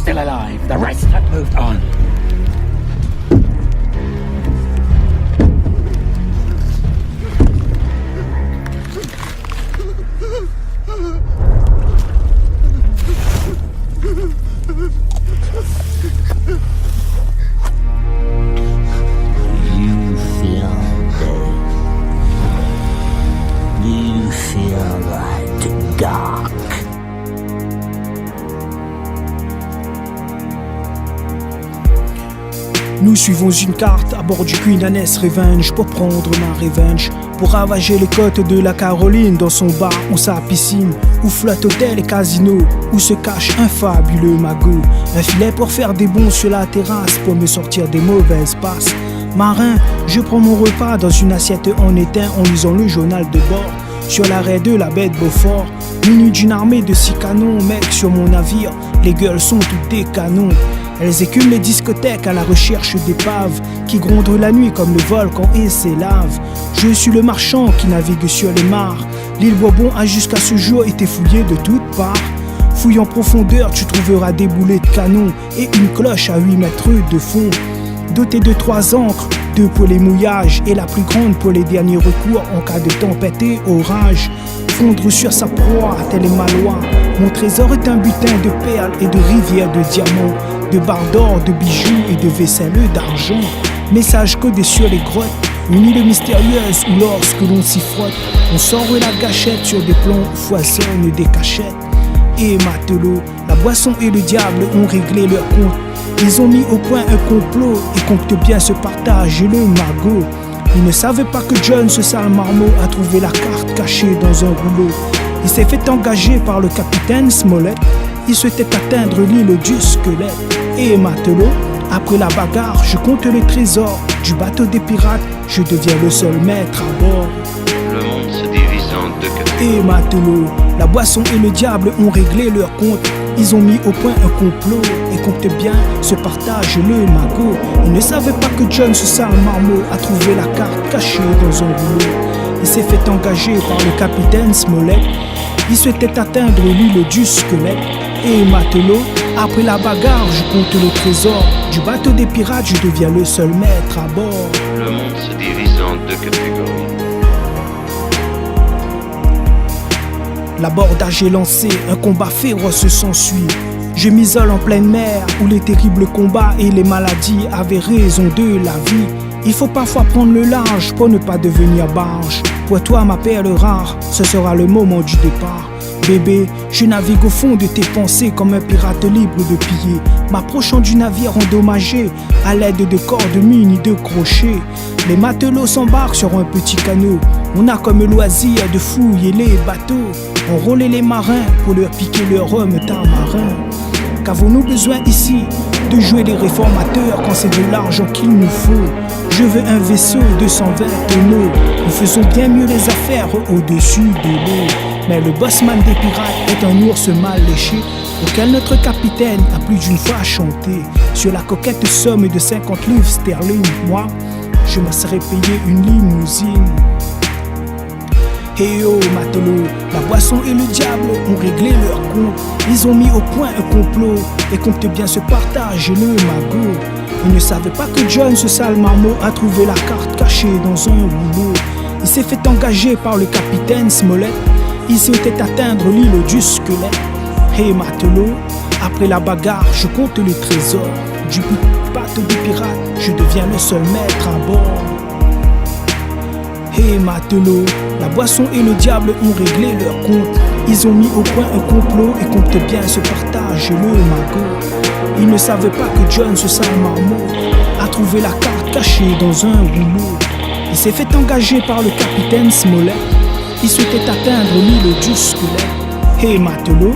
still alive. The rest have moved on. Nous suivons une carte à bord du Queen Anne's Revenge pour prendre ma revenge, pour ravager les côtes de la Caroline dans son bar ou sa piscine, où flotte hôtel et casino, où se cache un fabuleux magot. Un filet pour faire des bonds sur la terrasse, pour me sortir des mauvaises passes. Marin, je prends mon repas dans une assiette en étain en lisant le journal de bord. Sur l'arrêt de la baie de Beaufort, muni d'une armée de 6 canons, mec, sur mon navire, les gueules sont toutes des canons. Elles écument les discothèques à la recherche d'épaves qui grondent la nuit comme le volcan et ses laves. Je suis le marchand qui navigue sur les mares. L'île Bourbon a jusqu'à ce jour été fouillée de toutes parts. Fouille en profondeur, tu trouveras des boulets de canon et une cloche à 8 mètres de fond. Dotée de 3 ancres, 2 pour les mouillages et la plus grande pour les derniers recours en cas de tempête et orage. Fondre sur sa proie, tel est ma loi. Mon trésor est un butin de perles et de rivières de diamants, de barres d'or, de bijoux et de vaisselle d'argent. Message codé sur les grottes, une île mystérieuse où lorsque l'on s'y frotte, on sort la gâchette sur des plans où foisonnent des cachettes. Et matelot, la boisson et le diable ont réglé leur compte. Ils ont mis au point un complot et comptent bien se partager le magot. Ils ne savaient pas que John, ce sale marmot, a trouvé la carte cachée dans un rouleau. Il s'est fait engager par le capitaine Smollett. Il souhaitait atteindre l'île du squelette. Et matelot, après la bagarre, je compte les trésors du bateau des pirates. Je deviens le seul maître à bord. Le monde se divise en deux catégories. Et matelot, la boisson et le diable ont réglé leur compte. Ils ont mis au point un complot et comptent bien se partage le magot. Ils ne savaient pas que John, ce sale marmot, a trouvé la carte cachée dans un rouleau. Il s'est fait engager par le capitaine Smollett. Il souhaitait atteindre l'île du squelette. Et matelot, après la bagarre, je compte le trésor du bateau des pirates. Je deviens le seul maître à bord. Le monde se divise en deux catégories. L'abordage est lancé, un combat féroce s'ensuit. Je m'isole en pleine mer où les terribles combats et les maladies avaient raison de la vie. Il faut parfois prendre le large pour ne pas devenir barge. Pour toi ma perle rare, ce sera le moment du départ. Bébé, je navigue au fond de tes pensées comme un pirate libre de piller, m'approchant du navire endommagé à l'aide de cordes munies de crochets. Les matelots s'embarquent sur un petit canot. On a comme loisir de fouiller les bateaux, enrôler les marins pour leur piquer leur rhum tamarin. Qu'avons-nous besoin ici de jouer les réformateurs quand c'est de l'argent qu'il nous faut? Je veux un vaisseau de 120 tonneaux. Nous faisons bien mieux les affaires au-dessus de l'eau. Mais le bossman des pirates est un ours mal léché auquel notre capitaine a plus d'une fois chanté. Sur la coquette somme de 50 livres sterling, moi, je me serais payé une limousine. Hey oh matelot, la boisson et le diable ont réglé leur compte. Ils ont mis au point un complot et comptent bien se partager le magot. Ils ne savaient pas que John, ce sale marmot, a trouvé la carte cachée dans un rouleau. Il s'est fait engager par le capitaine Smollett. Il souhaitait atteindre l'île du squelette. Hey matelot, après la bagarre, je compte les trésors du bateau des pirates. Je deviens le seul maître à bord. Hey matelot, la boisson et le diable ont réglé leur compte. Ils ont mis au point un complot et comptent bien se partager le magot. Ils ne savaient pas que John, ce sale marmot, a trouvé la carte cachée dans un rouleau. Il s'est fait engager par le capitaine Smollett. Il souhaitait atteindre l'île du squelette. Hey matelot,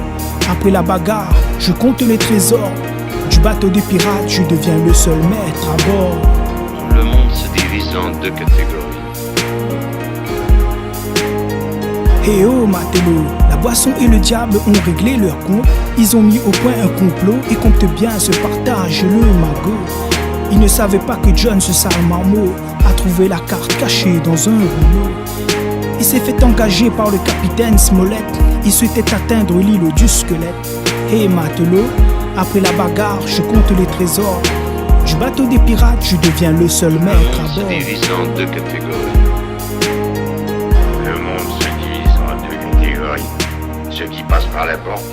après la bagarre, je compte les trésors du bateau des pirates. Je deviens le seul maître à bord. Le monde se divise en deux catégories. Hey oh matelot, la boisson et le diable ont réglé leur compte. Ils ont mis au point un complot et comptent bien se partager le magot. Ils ne savaient pas que John, ce sale marmot, a trouvé la carte cachée dans un rouleau. Il s'est fait engager par le capitaine Smollett. Il souhaitait atteindre l'île du squelette. Hey matelot, Après la bagarre, je compte les trésors. Du bateau des pirates, je deviens le seul Le maître à monde se bord. divise en deux catégories. Le monde se divise en deux catégories. Ceux qui passent par la porte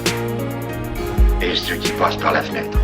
et ceux qui passent par la fenêtre.